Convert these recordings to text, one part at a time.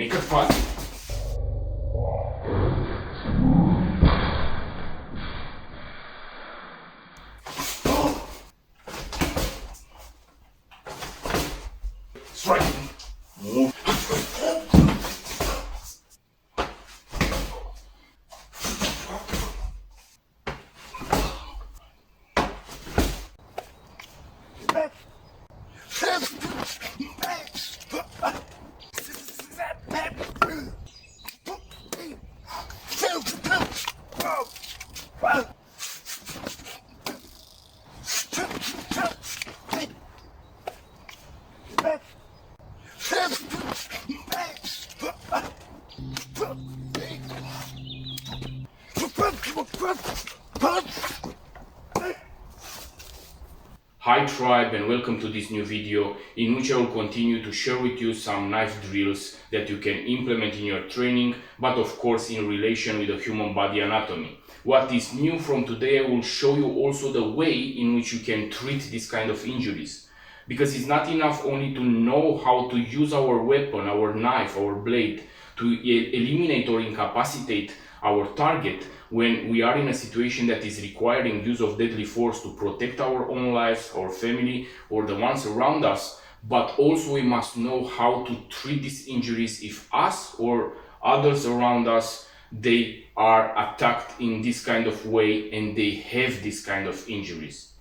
make it fast. Strike. Move. Hi tribe, and welcome to this new video in which I will continue to share with you some knife drills that you can implement in your training, but of course in relation with the human body anatomy. What is new from today, I will show you also the way in which you can treat this kind of injuries. Because it's not enough only to know how to use our weapon, our knife, our blade to eliminate or incapacitate our target when we are in a situation that is requiring use of deadly force to protect our own lives, our family, or the ones around us, but also we must know how to treat these injuries if us or others around us, they are attacked in this kind of way and they have this kind of injuries.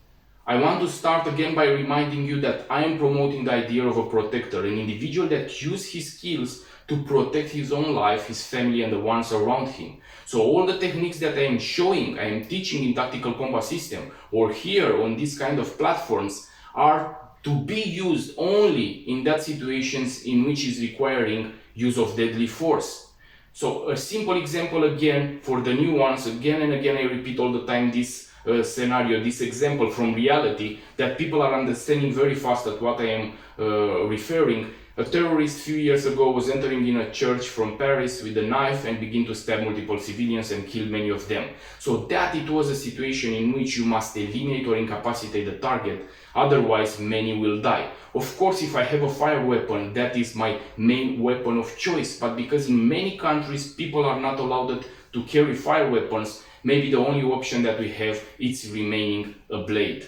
I want to start again by reminding you that I am promoting the idea of a protector, an individual that uses his skills to protect his own life, his family, and the ones around him. So all the techniques that I am showing, I am teaching in tactical combat system or here on this kind of platforms are to be used only in that situations in which is requiring use of deadly force. So a simple example again for the new ones, again and again I repeat all the time this scenario, this example from reality that people are understanding very fast at what I am referring. A terrorist a few years ago was entering in a church from Paris with a knife and began to stab multiple civilians and kill many of them. So that it was a situation in which you must eliminate or incapacitate the target, otherwise many will die. Of course, if I have a fire weapon, that is my main weapon of choice, but because in many countries people are not allowed to carry fire weapons, maybe the only option that we have is remaining a blade.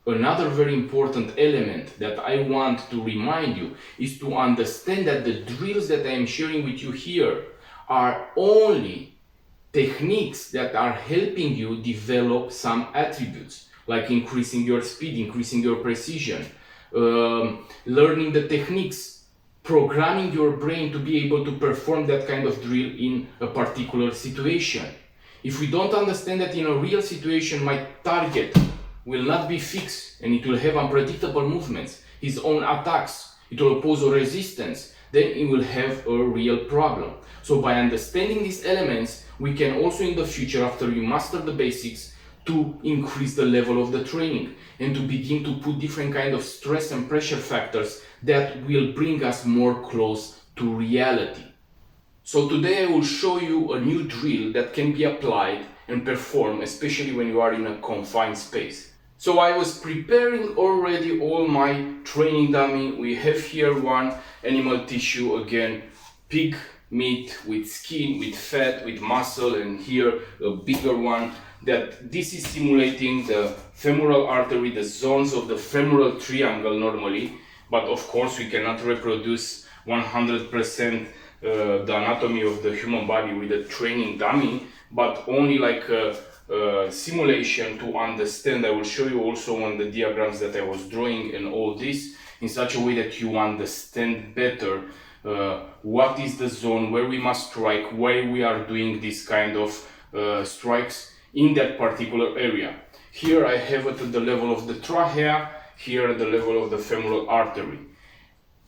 Another very important element that I want to remind you is to understand that the drills that I am sharing with you here are only techniques that are helping you develop some attributes, like increasing your speed, increasing your precision, learning the techniques, programming your brain to be able to perform that kind of drill in a particular situation. If we don't understand that in a real situation my target will not be fixed and it will have unpredictable movements, his own attacks, it will pose a resistance, then it will have a real problem. So by understanding these elements, we can also in the future, after you master the basics, to increase the level of the training and to begin to put different kind of stress and pressure factors that will bring us more close to reality. So today I will show you a new drill that can be applied and performed, especially when you are in a confined space. So I was preparing already all my training dummy. We have here one animal tissue, again, pig meat with skin, with fat, with muscle, and here a bigger one that this is simulating the femoral artery, the zones of the femoral triangle normally, but of course we cannot reproduce 100% the anatomy of the human body with a training dummy, but only like a simulation to understand. I will show you also on the diagrams that I was drawing and all this in such a way that you understand better what is the zone, where we must strike, why we are doing this kind of strikes in that particular area. Here I have it at the level of the trachea, here at the level of the femoral artery.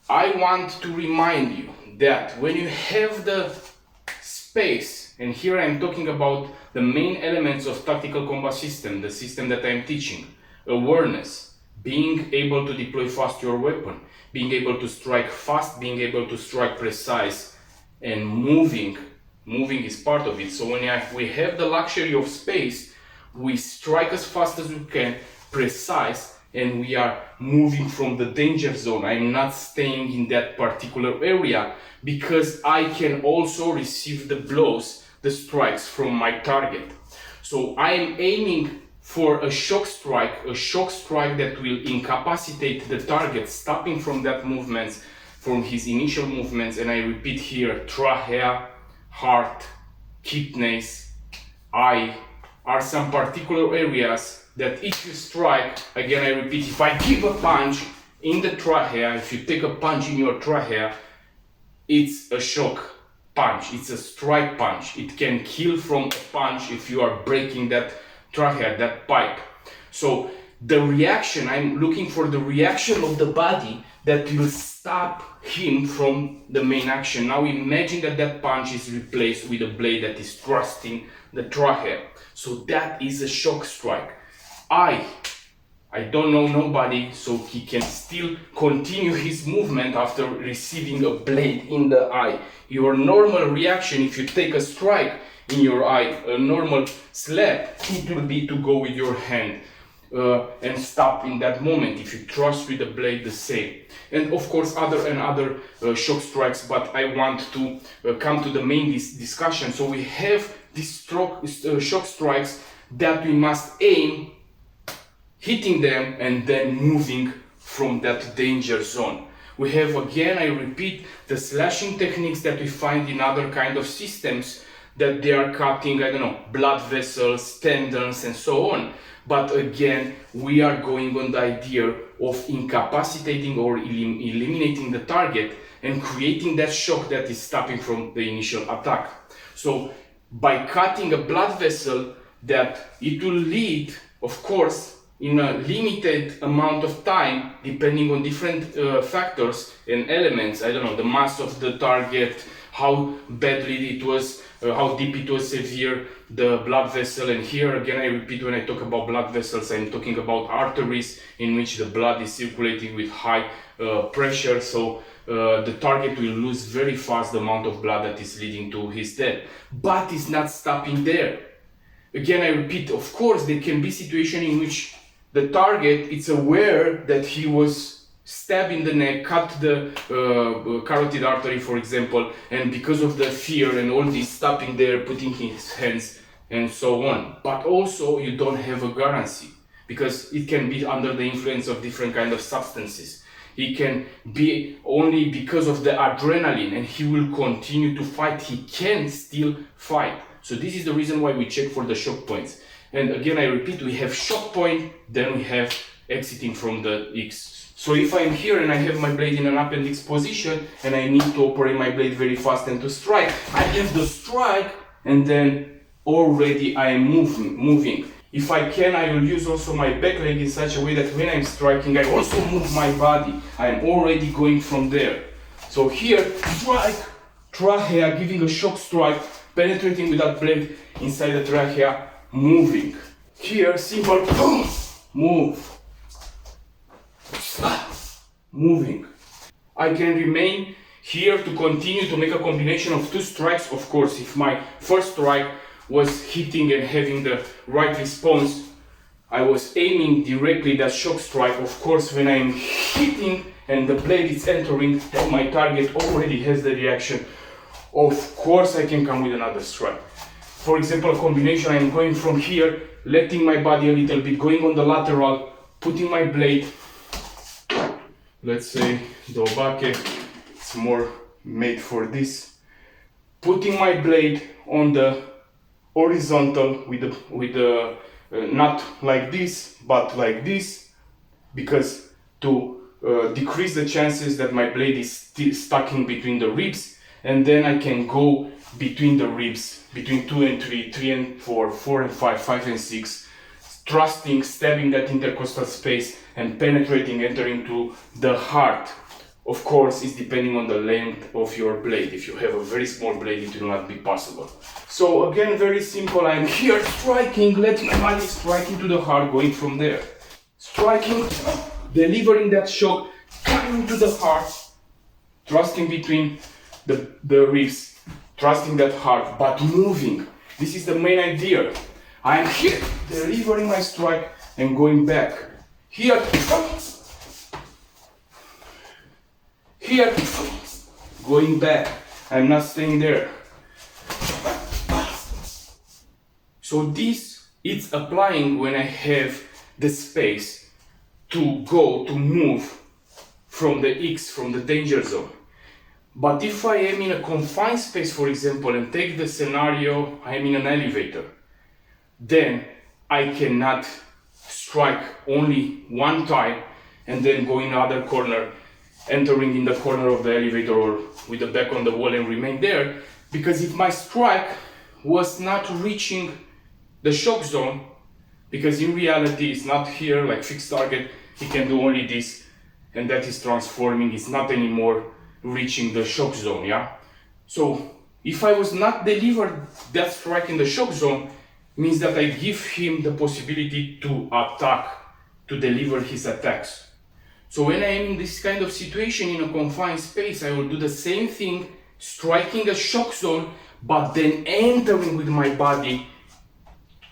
I want to remind you that when you have the space, and here I'm talking about the main elements of tactical combat system, the system that I'm teaching, awareness, being able to deploy fast your weapon, being able to strike fast, being able to strike precise, and moving is part of it. So when we have the luxury of space, we strike as fast as we can, precise, and we are moving from the danger zone. I'm not staying in that particular area because I can also receive the blows, the strikes from my target. So I'm aiming for a shock strike that will incapacitate the target, stopping from that movements, from his initial movements. And I repeat here, trachea, heart, kidneys, eye are some particular areas that if you strike, again I repeat, if I give a punch in the trachea, if you take a punch in your trachea, it's a shock punch, it's a strike punch. It can kill from a punch if you are breaking that trachea, that pipe. So the reaction, I'm looking for the reaction of the body that will stop him from the main action. Now imagine that that punch is replaced with a blade that is thrusting the trachea. So that is a shock strike. I don't know nobody, so he can still continue his movement after receiving a blade in the eye. Your normal reaction if you take a strike in your eye, a normal slap, it will be to go with your hand and stop in that moment. If you thrust with the blade, the same. And of course other shock strikes, but I want to come to the main discussion. So we have these shock strikes that we must aim, hitting them and then moving from that danger zone. We have, again, I repeat, the slashing techniques that we find in other kind of systems, that they are cutting, I don't know, blood vessels, tendons and so on. But again, we are going on the idea of incapacitating or eliminating the target and creating that shock that is stopping from the initial attack. So by cutting a blood vessel, that it will lead, of course, in a limited amount of time, depending on different factors and elements, I don't know, the mass of the target, how badly it was, how deep it was, severe, the blood vessel. And here again, I repeat, when I talk about blood vessels, I'm talking about arteries in which the blood is circulating with high pressure. So the target will lose very fast the amount of blood that is leading to his death. But it's not stopping there. Again, I repeat, of course, there can be situations in which the target is aware that he was stabbed in the neck, cut the carotid artery, for example, and because of the fear and all this, stopping there, putting his hands and so on. But also you don't have a guarantee, because it can be under the influence of different kind of substances. It can be only because of the adrenaline, and he will continue to fight. He can still fight. So this is the reason why we check for the shock points. And again, I repeat, we have shock point, then we have exiting from the X. So if I'm here and I have my blade in an appendix position and I need to operate my blade very fast and to strike, I have the strike and then already I am moving. If I can, I will use also my back leg in such a way that when I'm striking, I also move my body. I am already going from there. So here, strike, trachea, giving a shock strike, penetrating with that blade inside the trachea, moving. Here, simple, boom, move, moving. I can remain here to continue to make a combination of two strikes. Of course, if my first strike was hitting and having the right response, I was aiming directly that shock strike. Of course, when I'm hitting and the blade is entering and my target already has the reaction, of course I can come with another strike. For example, a combination, I'm going from here, letting my body a little bit, going on the lateral, putting my blade, let's say the obake, it's more made for this, putting my blade on the horizontal with the not like this, but like this, because to decrease the chances that my blade is still stuck in between the ribs, and then I can go between the ribs, between 2 and 3, 3 and 4, 4 and 5, 5 and 6, thrusting, stabbing that intercostal space and penetrating, entering to the heart. Of course, it's depending on the length of your blade. If you have a very small blade, it will not be possible. So again, very simple, I'm here striking, letting my body strike into the heart, going from there. Striking, delivering that shock, coming to the heart, thrusting between the ribs, thrusting that heart, but moving. This is the main idea. I am here, delivering my strike and going back. here, here, going back. I'm not staying there. So this it's applying when I have the space to go, to move from the X, from the danger zone. But if I am in a confined space, for example, and take the scenario, I am in an elevator, then I cannot strike only one time and then go in another corner, entering in the corner of the elevator or with the back on the wall and remain there, because if my strike was not reaching the shock zone, because in reality it's not here like fixed target, he can do only this, and that is transforming, it's not anymore reaching the shock zone, yeah? So if I was not delivered that strike in the shock zone, means that I give him the possibility to attack, to deliver his attacks. So when I am in this kind of situation in a confined space, I will do the same thing, striking a shock zone, but then entering with my body,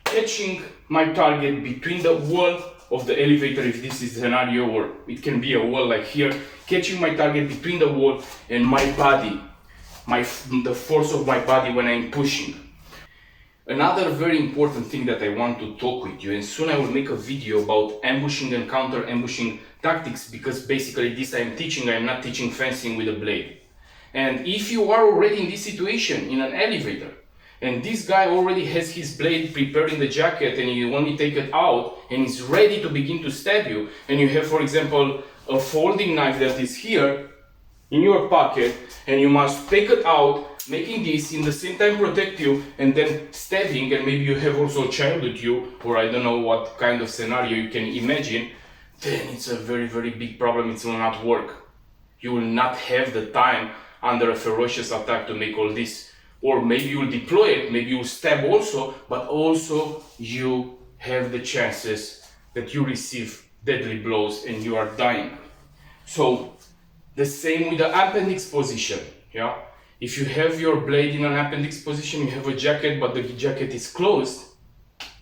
catching my target between the wall of the elevator, if this is the scenario, or it can be a wall like here, catching my target between the wall and my body, the force of my body when I'm pushing. Another very important thing that I want to talk with you, and soon I will make a video about ambushing and counter ambushing tactics, because basically this I am teaching, I am not teaching fencing with a blade. And if you are already in this situation in an elevator, and this guy already has his blade prepared in the jacket and you only take it out and is ready to begin to stab you, and you have, for example, a folding knife that is here in your pocket, and you must take it out, making this in the same time protect you, and then stabbing, and maybe you have also a child with you, or I don't know what kind of scenario you can imagine, then it's a very, very big problem. It will not work. You will not have the time under a ferocious attack to make all this. Or maybe you will deploy it, maybe you will stab also, but also you have the chances that you receive deadly blows and you are dying. So the same with the appendix position, yeah? If you have your blade in an appendix position, you have a jacket, but the jacket is closed,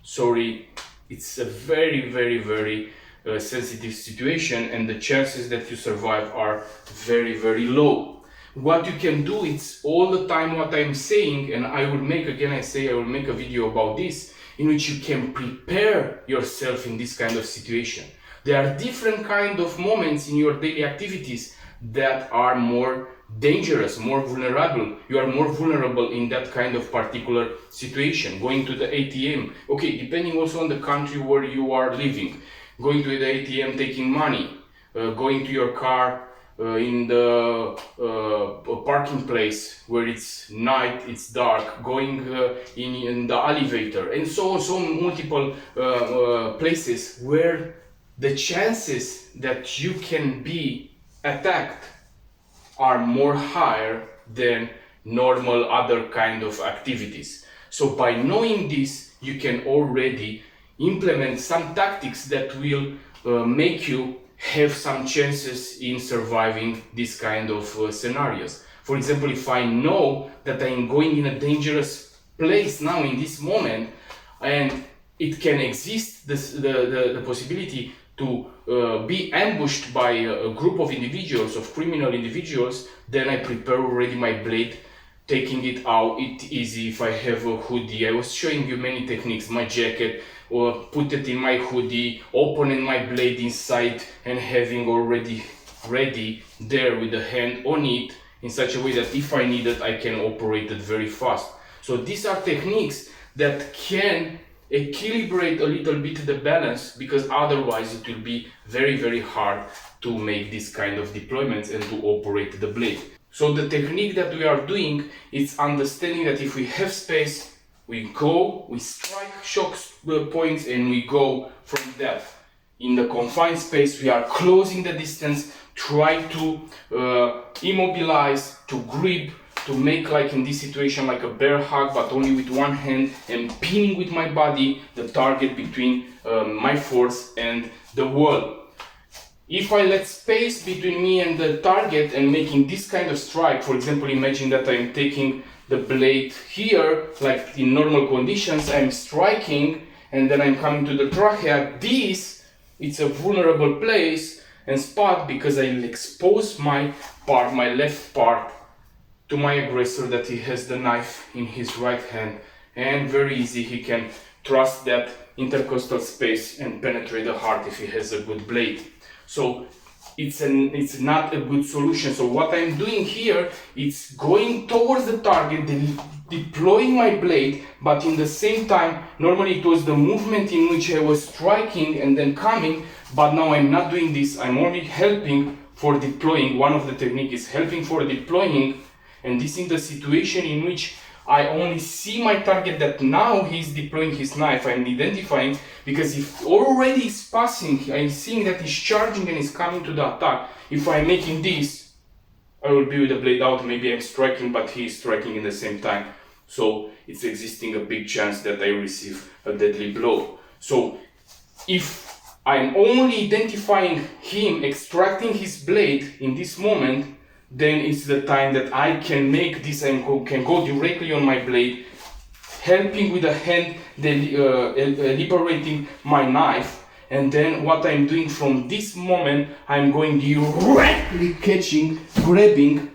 sorry, it's a very, very, very sensitive situation, and the chances that you survive are very, very low. What you can do, it's all the time what I'm saying, and I will make, again I say, I will make a video about this, in which you can prepare yourself in this kind of situation. There are different kind of moments in your daily activities that are more dangerous, more vulnerable. You are more vulnerable in that kind of particular situation. Going to the ATM, okay, depending also on the country where you are living. Going to the ATM, taking money, going to your car, in the parking place where it's night, it's dark, going in the elevator, and so multiple places where the chances that you can be attacked are more higher than normal other kind of activities. So by knowing this, you can already implement some tactics that will make you have some chances in surviving this kind of scenarios. For example, if I know that I am going in a dangerous place now in this moment, and it can exist the possibility to be ambushed by a group of individuals, of criminal individuals, then I prepare already my blade, taking it out, it's easy. If I have a hoodie, I was showing you many techniques, my jacket, or put it in my hoodie, opening my blade inside and having already ready there with the hand on it in such a way that if I need it, I can operate it very fast. So these are techniques that can equilibrate a little bit the balance, because otherwise it will be very, very hard to make this kind of deployments and to operate the blade. So the technique that we are doing is understanding that if we have space, we go, we strike shock points, and we go from that. In the confined space, we are closing the distance, try to immobilize, to grip, to make, like in this situation, like a bear hug, but only with one hand, and pinning with my body the target between my force and the wall. If I let space between me and the target and making this kind of strike, for example, imagine that I'm taking the blade here, like in normal conditions, I'm striking, and then I'm coming to the trachea. This it's a vulnerable place and spot, because I'll expose my part, my left part, to my aggressor, that he has the knife in his right hand, and very easy he can thrust that intercostal space and penetrate the heart if he has a good blade. So it's not a good solution. So what I'm doing here, it's going towards the target, deploying my blade, but in the same time, normally it was the movement in which I was striking and then coming, but now I'm not doing this. I'm only helping for deploying. One of the techniques is helping for deploying, and this is the situation in which I only see my target, that now he's deploying his knife. I'm identifying, because if already is passing, I'm seeing that he's charging and is coming to the attack. If I'm making this, I will be with the blade out. Maybe I'm striking, but he is striking in the same time. So it's existing a big chance that I receive a deadly blow. So if I'm only identifying him extracting his blade in this moment, then it's the time that I can make this, I can go directly on my blade, helping with the hand, liberating my knife, and then what I'm doing from this moment, I'm going directly catching, grabbing,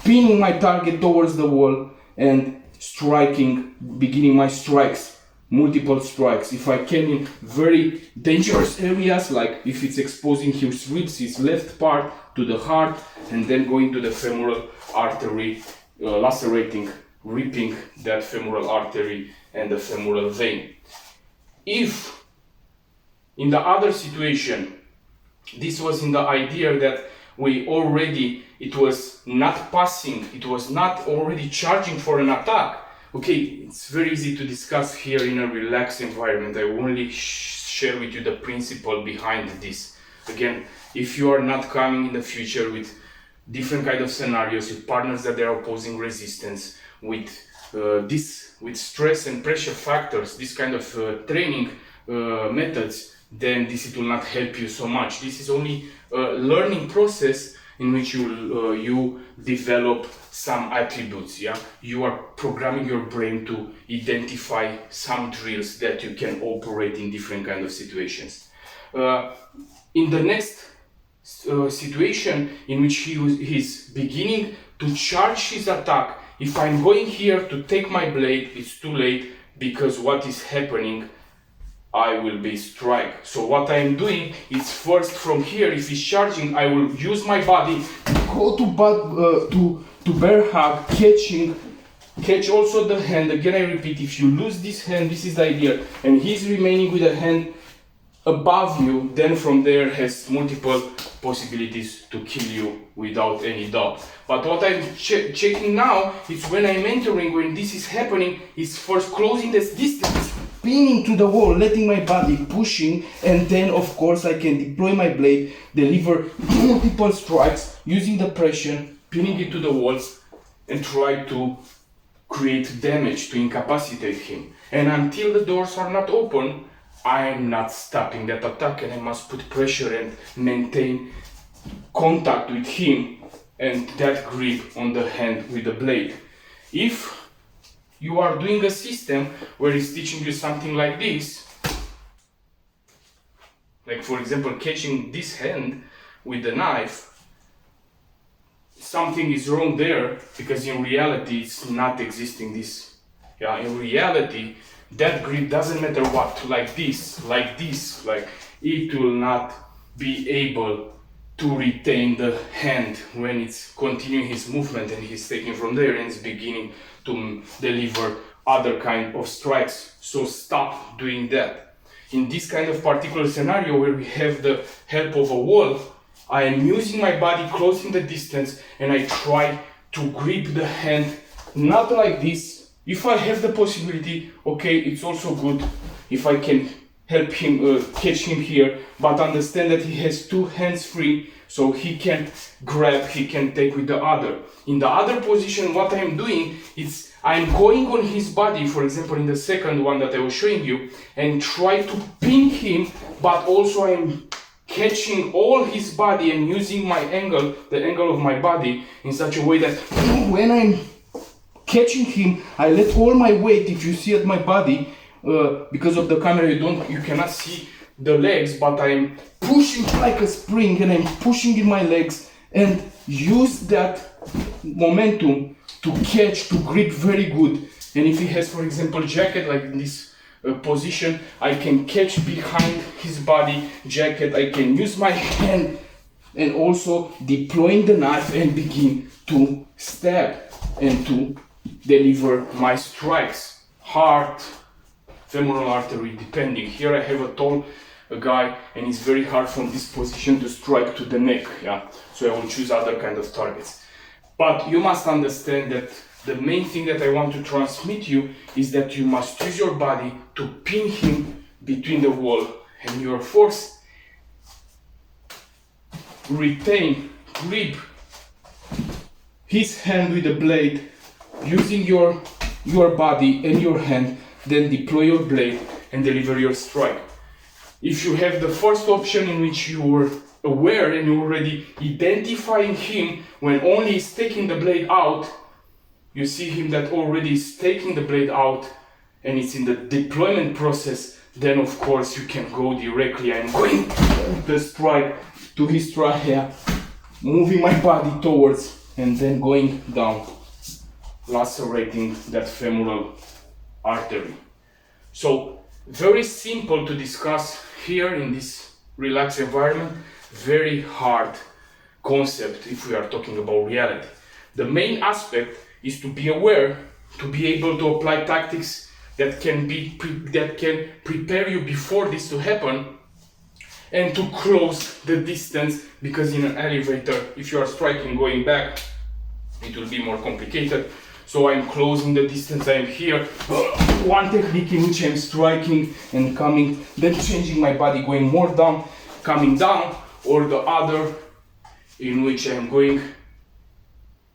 pinning my target towards the wall, and striking, beginning my strikes, multiple strikes. If I can in very dangerous areas, like if it's exposing his ribs, his left part to the heart, and then going to the femoral artery, lacerating, ripping that femoral artery and the femoral vein. If in the other situation, this was in the idea that we already, it was not passing, it was not already charging for an attack, okay, it's very easy to discuss here in a relaxed environment. I will only share with you the principle behind this. Again, if you are not coming in the future with different kind of scenarios, with partners that they are opposing resistance, with with stress and pressure factors, this kind of training methods, then it will not help you so much. This is only a learning process in which you develop some attributes. Yeah, you are programming your brain to identify some drills that you can operate in different kind of situations. In the next situation in which he's beginning to charge his attack, if I'm going here to take my blade, it's too late, because what is happening, I will be strike. So what I'm doing is first from here, if he's charging, I will use my body, go to bear hug, catch also the hand. Again, I repeat, if you lose this hand, this is the idea, and he's remaining with a hand above you, then from there has multiple possibilities to kill you without any doubt. But what I'm checking now is when I'm entering, when this is happening, is first closing this distance, pinning to the wall, letting my body pushing, and then of course I can deploy my blade, deliver multiple strikes using the pressure, pinning it to the walls, and try to create damage, to incapacitate him. And until the doors are not open, I am not stopping that attack, and I must put pressure and maintain contact with him and that grip on the hand with the blade. If you are doing a system where he's teaching you something like this, like for example catching this hand with the knife, something is wrong there, because in reality it's not existing this. Yeah, in reality that grip doesn't matter what, like this, it will not be able to retain the hand when it's continuing his movement and he's taking from there and is beginning to deliver other kind of strikes. So stop doing that. In this kind of particular scenario where we have the help of a wall, I am using my body, closing the distance, and I try to grip the hand, not like this. If I have the possibility, okay, it's also good if I can help him, catch him here, but understand that he has two hands free, so he can grab, he can take with the other. In the other position, what I'm doing is I'm going on his body, for example in the second one that I was showing you, and try to pin him, but also I'm catching all his body and using my angle, the angle of my body, in such a way that when I'm catching him, I let all my weight, if you see at my body, because of the camera you cannot see the legs, but I am pushing like a spring, and I'm pushing in my legs and use that momentum to catch, to grip very good. And if he has, for example, jacket like in this position, I can catch behind his body jacket. I can use my hand and also deploying the knife and begin to stab and to deliver my strikes. Heart, femoral artery, depending. Here I have a tall guy, and it's very hard from this position to strike to the neck, yeah? So I will choose other kind of targets. But you must understand that the main thing that I want to transmit you is that you must use your body to pin him between the wall and your force. Retain, grip his hand with the blade, using your body and your hand, then deploy your blade and deliver your strike. If you have the first option in which you were aware and you're already identifying him when only he's taking the blade out, you see him that already is taking the blade out and it's in the deployment process, then of course you can go directly. I'm going with the strike to his trachea, moving my body towards and then going down, lacerating that femoral artery. So very simple to discuss here in this relaxed environment, very hard concept if we are talking about reality. The main aspect is to be aware, to be able to apply tactics that can prepare you before this to happen, and to close the distance, because in an elevator, if you are striking going back, it will be more complicated. So I'm closing the distance. I'm here. One technique in which I'm striking and coming, then changing my body, going more down, coming down, or the other in which I'm going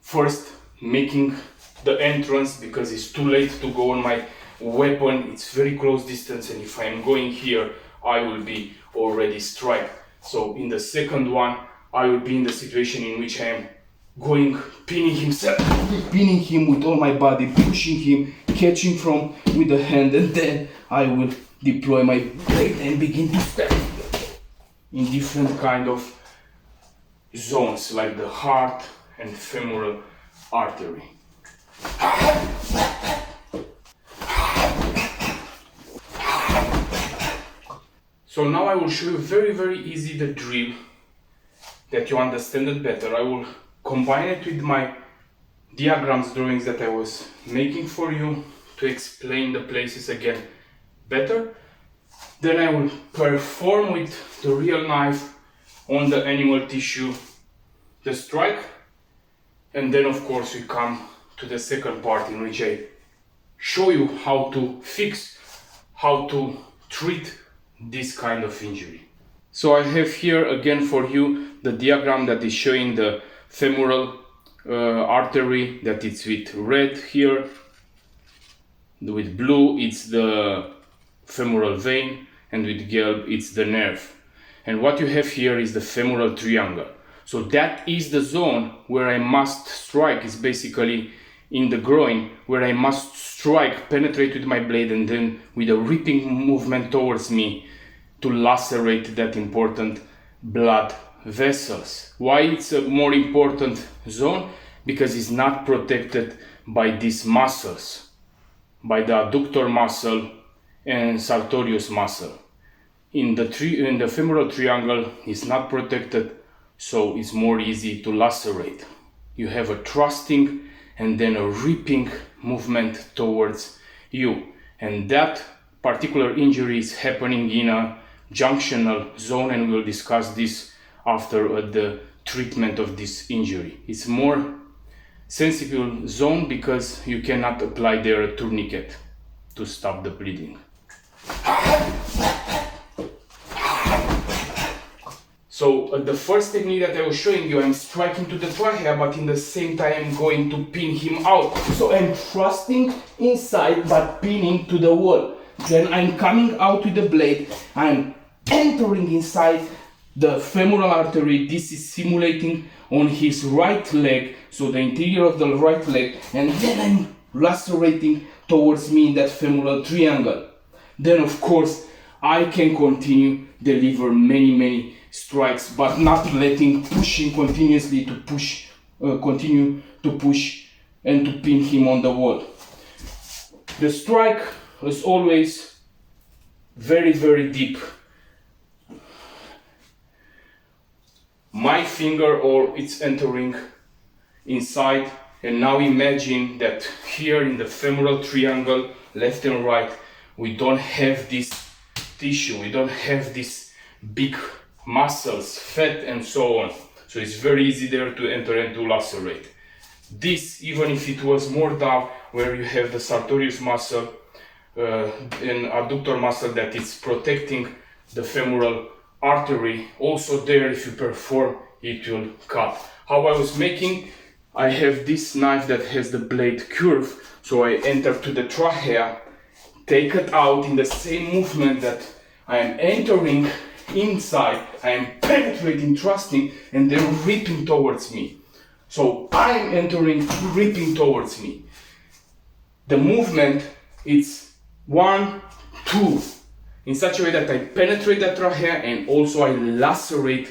first, making the entrance because it's too late to go on my weapon. It's very close distance, and if I'm going here, I will be already strike. So in the second one, I will be in the situation in which I am going, pinning him with all my body, pushing him, catching from with the hand, and then I will deploy my blade and begin to stab in different kind of zones like the heart and femoral artery. So now I will show you very easy the drill that you understand it better. I will combine it with my diagrams, drawings that I was making for you to explain the places again better. Then I will perform with the real knife on the animal tissue the strike, and then of course we come to the second part in which I show you how to fix, how to treat this kind of injury. So I have here again for you the diagram that is showing the femoral artery, that it's with red here, with blue it's the femoral vein, and with gelb it's the nerve. And what you have here is the femoral triangle. So that is the zone where I must strike. It's basically in the groin where I must strike, penetrate with my blade, and then with a ripping movement towards me to lacerate that important blood vessels. Why it's a more important zone? Because it's not protected by these muscles, by the adductor muscle and sartorius muscle. In the femoral triangle it's not protected, so it's more easy to lacerate. You have a thrusting and then a ripping movement towards you, and that particular injury is happening in a junctional zone, and we'll discuss this after the treatment of this injury. It's more sensitive zone because you cannot apply there a tourniquet to stop the bleeding. So the first technique that I was showing you, I'm striking to the trachea, but in the same time I'm going to pin him out. So I'm thrusting inside but pinning to the wall. Then I'm coming out with the blade, I'm entering inside the femoral artery. This is simulating on his right leg, so the interior of the right leg, and then I'm lacerating towards me in that femoral triangle. Then of course I can continue deliver many strikes, but not pushing continuously to push, continue to push and to pin him on the wall. The strike is always very deep. My finger or it's entering inside, and now imagine that here in the femoral triangle, left and right, we don't have this tissue, we don't have these big muscles, fat and so on. So it's very easy there to enter and to lacerate. This, even if it was more down where you have the sartorius muscle and adductor muscle that is protecting the femoral artery, also there if you perform it will cut. How I was making, I have this knife that has the blade curve, so I enter to the trachea, take it out in the same movement that I am entering inside, I am penetrating, thrusting, and then ripping towards me. So I am entering, ripping towards me. The movement is 1, 2, in such a way that I penetrate the trachea and also I lacerate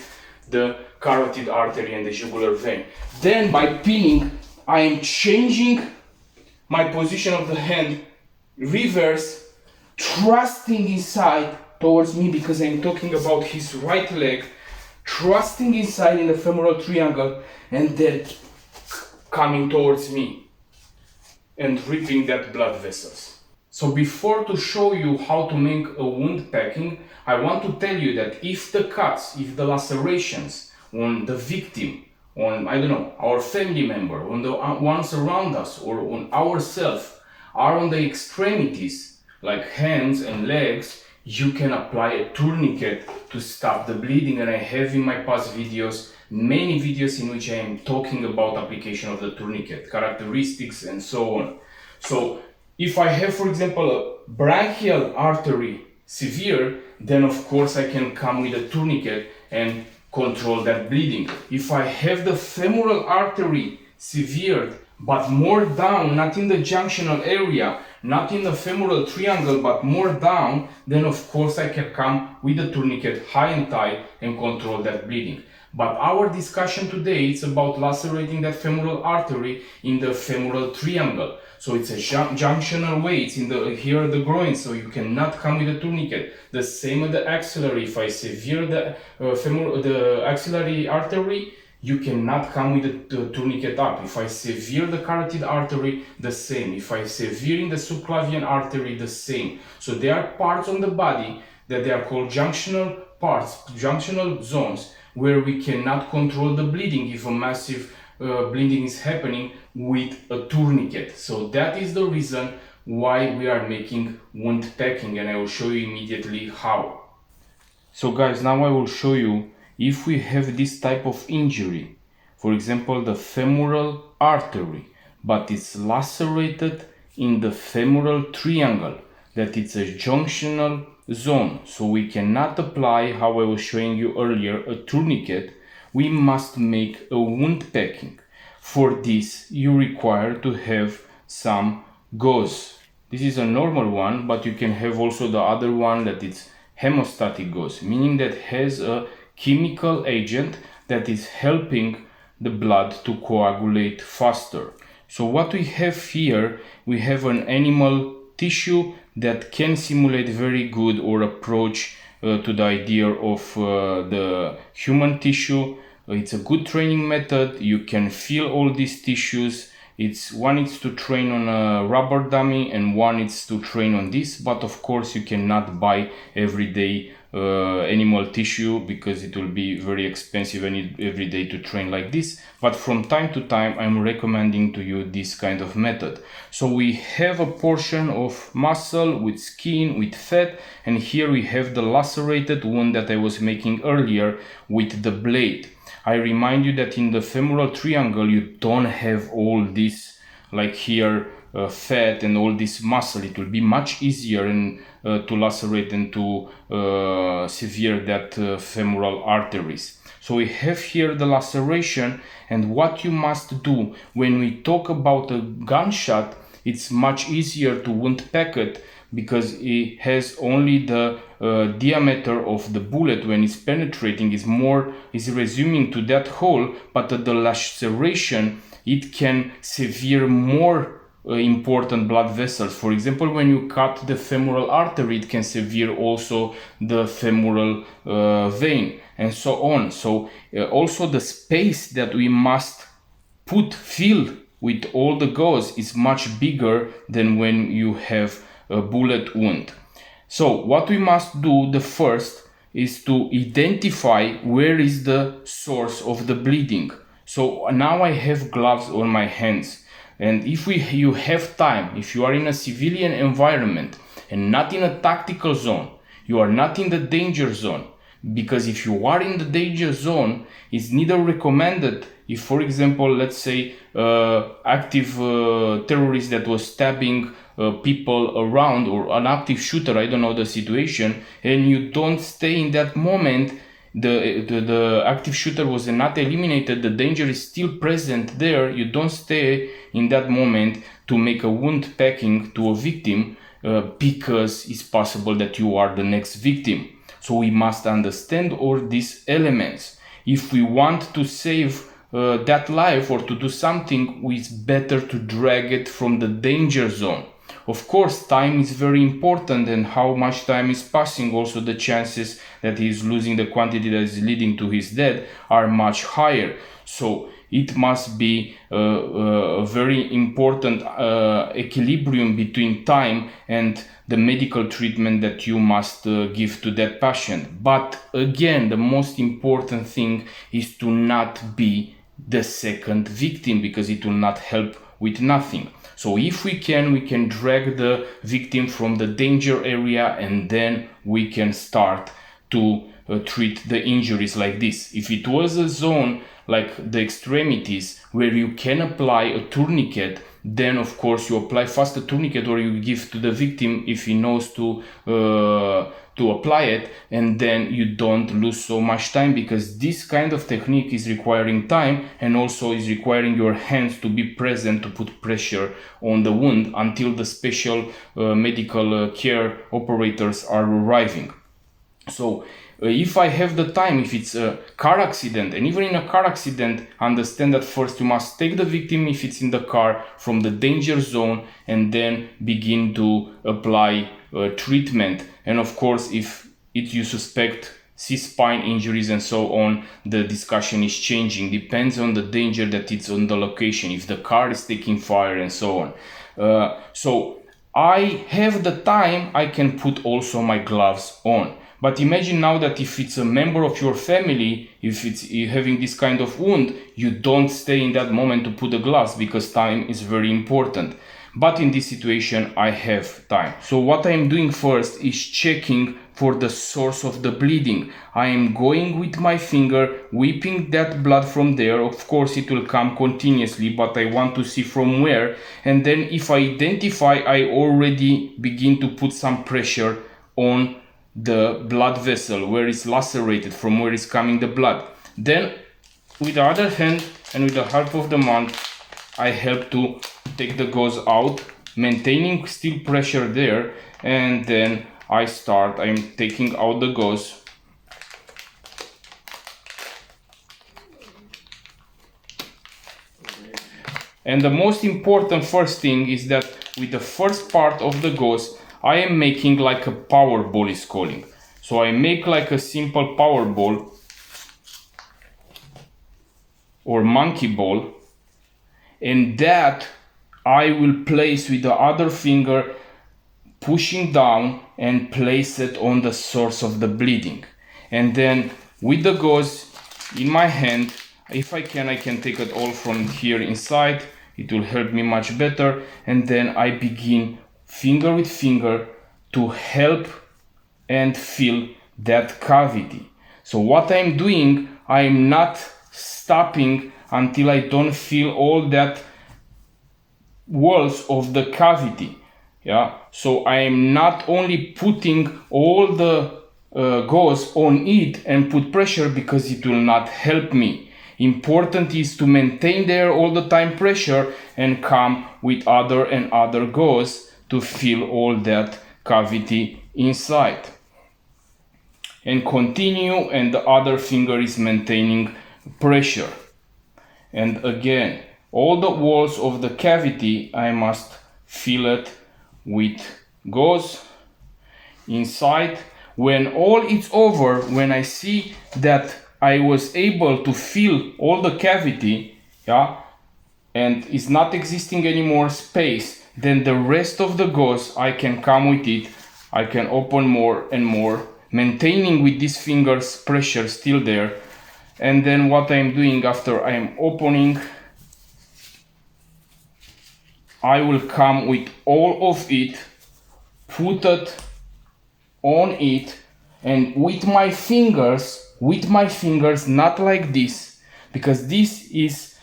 the carotid artery and the jugular vein. Then by pinning, I am changing my position of the hand, reverse, thrusting inside towards me because I'm talking about his right leg, thrusting inside in the femoral triangle and then coming towards me and ripping that blood vessels. So before to show you how to make a wound packing, I want to tell you that if the cuts, if the lacerations on the victim, on, I don't know, our family member, on the ones around us or on ourselves are on the extremities, like hands and legs, you can apply a tourniquet to stop the bleeding. And I have in my past videos, many videos in which I am talking about application of the tourniquet, characteristics and so on. So if I have, for example, a brachial artery severe, then of course I can come with a tourniquet and control that bleeding. If I have the femoral artery severed, but more down, not in the junctional area, not in the femoral triangle, but more down, then of course I can come with a tourniquet high and tight and control that bleeding. But our discussion today is about lacerating that femoral artery in the femoral triangle. So it's a junctional way, it's in the here the groin, so you cannot come with a tourniquet. The same with the axillary. If I sever the axillary artery, you cannot come with the tourniquet up. If I sever the carotid artery, the same. If I sever in the subclavian artery, the same. So there are parts on the body that they are called junctional parts, junctional zones, where we cannot control the bleeding if a massive bleeding is happening with a tourniquet. So that is the reason why we are making wound packing, and I will show you immediately how. So guys, now I will show you if we have this type of injury, for example the femoral artery, but it's lacerated in the femoral triangle, that it's a junctional zone, so we cannot apply, how I was showing you earlier, a tourniquet. We must make a wound packing. For this you require to have some gauze. This is a normal one, but you can have also the other one that is hemostatic gauze, meaning that has a chemical agent that is helping the blood to coagulate faster. So what we have here, we have an animal tissue that can simulate very good or approach to the idea of the human tissue. It's a good training method. You can feel all these tissues. One is to train on a rubber dummy and one is to train on this, but of course you cannot buy everyday animal tissue because it will be very expensive and every day to train like this. But from time to time I'm recommending to you this kind of method. So we have a portion of muscle with skin, with fat, and here we have the lacerated wound that I was making earlier with the blade. I remind you that in the femoral triangle you don't have all this, like here, fat and all this muscle. It will be much easier to lacerate and to sever that femoral arteries. So we have here the laceration, and what you must do when we talk about a gunshot, it's much easier to wound pack it, because it has only the diameter of the bullet when it's penetrating is resuming to that hole, but at the laceration it can sever more important blood vessels. For example, when you cut the femoral artery, it can sever also the femoral vein, and so on. So also the space that we must fill with all the gauze is much bigger than when you have a bullet wound. So what we must do the first is to identify where is the source of the bleeding. So now I have gloves on my hands, and if you have time, if you are in a civilian environment and not in a tactical zone, you are not in the danger zone, because if you are in the danger zone, it's neither recommended. If, for example, let's say active terrorist that was stabbing people around, or an active shooter, I don't know the situation, and you don't stay in that moment, the active shooter was not eliminated, the danger is still present there, you don't stay in that moment to make a wound packing to a victim, because it's possible that you are the next victim. So we must understand all these elements. If we want to save that life or to do something, it's better to drag it from the danger zone. Of course, time is very important, and how much time is passing, also the chances that he is losing the quantity that is leading to his death are much higher. So it must be a very important equilibrium between time and the medical treatment that you must give to that patient. But again, the most important thing is to not be the second victim, because it will not help with nothing. So if we can drag the victim from the danger area, and then we can start to treat the injuries like this. If it was a zone like the extremities where you can apply a tourniquet, then of course you apply fast a tourniquet, or you give to the victim if he knows to apply it, and then you don't lose so much time, because this kind of technique is requiring time, and also is requiring your hands to be present to put pressure on the wound until the special medical care operators are arriving. So if I have the time, if it's a car accident, and even in a car accident, understand that first you must take the victim, if it's in the car, from the danger zone, and then begin to apply treatment. And of course, if you suspect C-spine injuries and so on, the discussion is changing. Depends on the danger that it's on the location, if the car is taking fire and so on. So I have the time, I can put also my gloves on. But imagine now that if it's a member of your family, if it's having this kind of wound, you don't stay in that moment to put the gloves, because time is very important. But in this situation, I have time. So what I am doing first is checking for the source of the bleeding. I am going with my finger, whipping that blood from there. Of course, it will come continuously, but I want to see from where. And then if I identify, I already begin to put some pressure on the blood vessel where it's lacerated, from where is coming the blood. Then with the other hand and with the help of the mount, I help to take the gauze out, maintaining still pressure there, and then I'm taking out the gauze. And the most important first thing is that with the first part of the gauze, I am making like a power ball, is calling. So I make like a simple power ball or monkey ball, and that I will place with the other finger, pushing down, and place it on the source of the bleeding. And then with the gauze in my hand, if I can take it all from here inside, it will help me much better. And then I begin finger with finger to help and fill that cavity. So what I'm doing, I'm not stopping until I don't feel all that walls of the cavity. So I am not only putting all the gauze on it and put pressure, because it will not help me. Important is to maintain there all the time pressure, and come with other and other gauze to fill all that cavity inside. And continue, and the other finger is maintaining pressure. And again, all the walls of the cavity I must fill it with gauze inside. When all it's over, when I see that I was able to fill all the cavity, yeah, and it's not existing any more space, then the rest of the gauze I can come with it. I can open more and more, maintaining with these fingers pressure still there. And then what I'm doing after I'm opening, I will come with all of it, put it on it, and with my fingers, not like this, because this is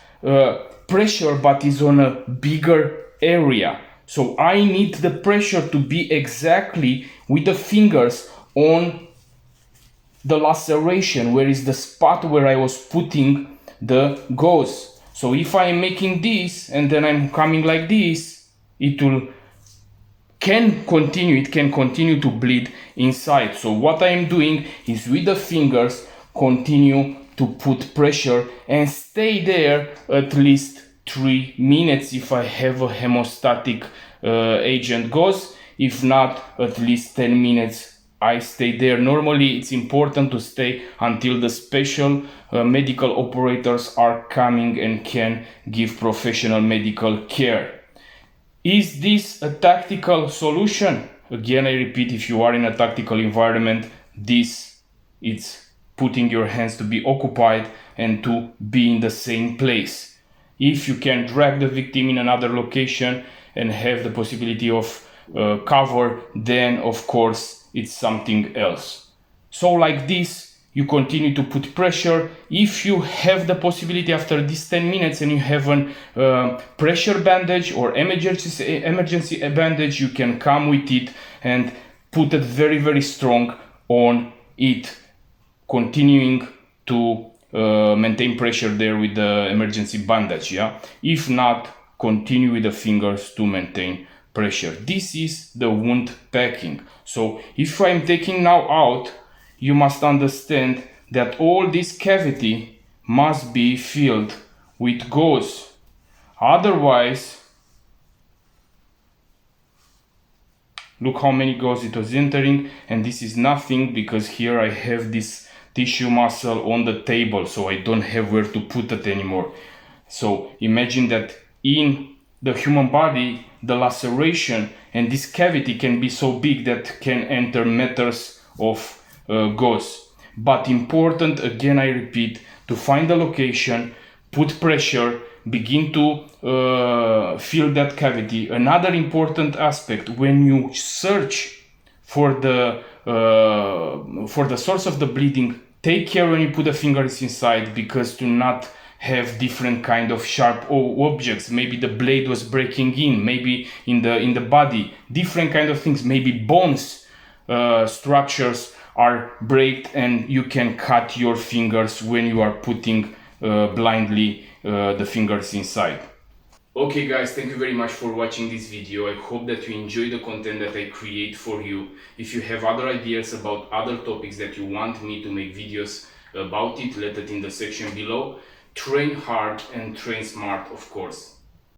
pressure but is on a bigger area. So I need the pressure to be exactly with the fingers on the laceration, where is the spot where I was putting the gauze. So if I'm making this and then I'm coming like this, it can continue to bleed inside. So what I'm doing is with the fingers continue to put pressure and stay there at least 3 minutes if I have a hemostatic agent gauze. If not, at least 10 minutes I stay there. Normally it's important to stay until the special medical operators are coming and can give professional medical care. Is this a tactical solution? Again, I repeat, if you are in a tactical environment, it's putting your hands to be occupied and to be in the same place. If you can drag the victim in another location and have the possibility of cover, then of course it's something else. So like this, you continue to put pressure. If you have the possibility after these 10 minutes and you have a pressure bandage or emergency bandage, you can come with it and put it very, very strong on it, continuing to maintain pressure there with the emergency bandage. Yeah. If not, continue with the fingers to maintain pressure. This is the wound packing. So if I'm taking now out, you must understand that all this cavity must be filled with gauze. Otherwise, look how many gauze it was entering, and this is nothing because here I have this tissue muscle on the table, so I don't have where to put it anymore. So imagine that in the human body, the laceration and this cavity can be so big that can enter meters of gauze. But important, again I repeat, to find the location, put pressure, begin to fill that cavity. Another important aspect, when you search for the source of the bleeding, take care when you put the fingers inside, because do not have different kind of sharp objects. Maybe the blade was breaking in, maybe in the body, different kind of things, maybe bones structures are breaked and you can cut your fingers when you are putting blindly the fingers inside. Okay guys, thank you very much for watching this video. I hope that you enjoy the content that I create for you. If you have other ideas about other topics that you want me to make videos about it, let it in the section below. Train hard and train smart, of course.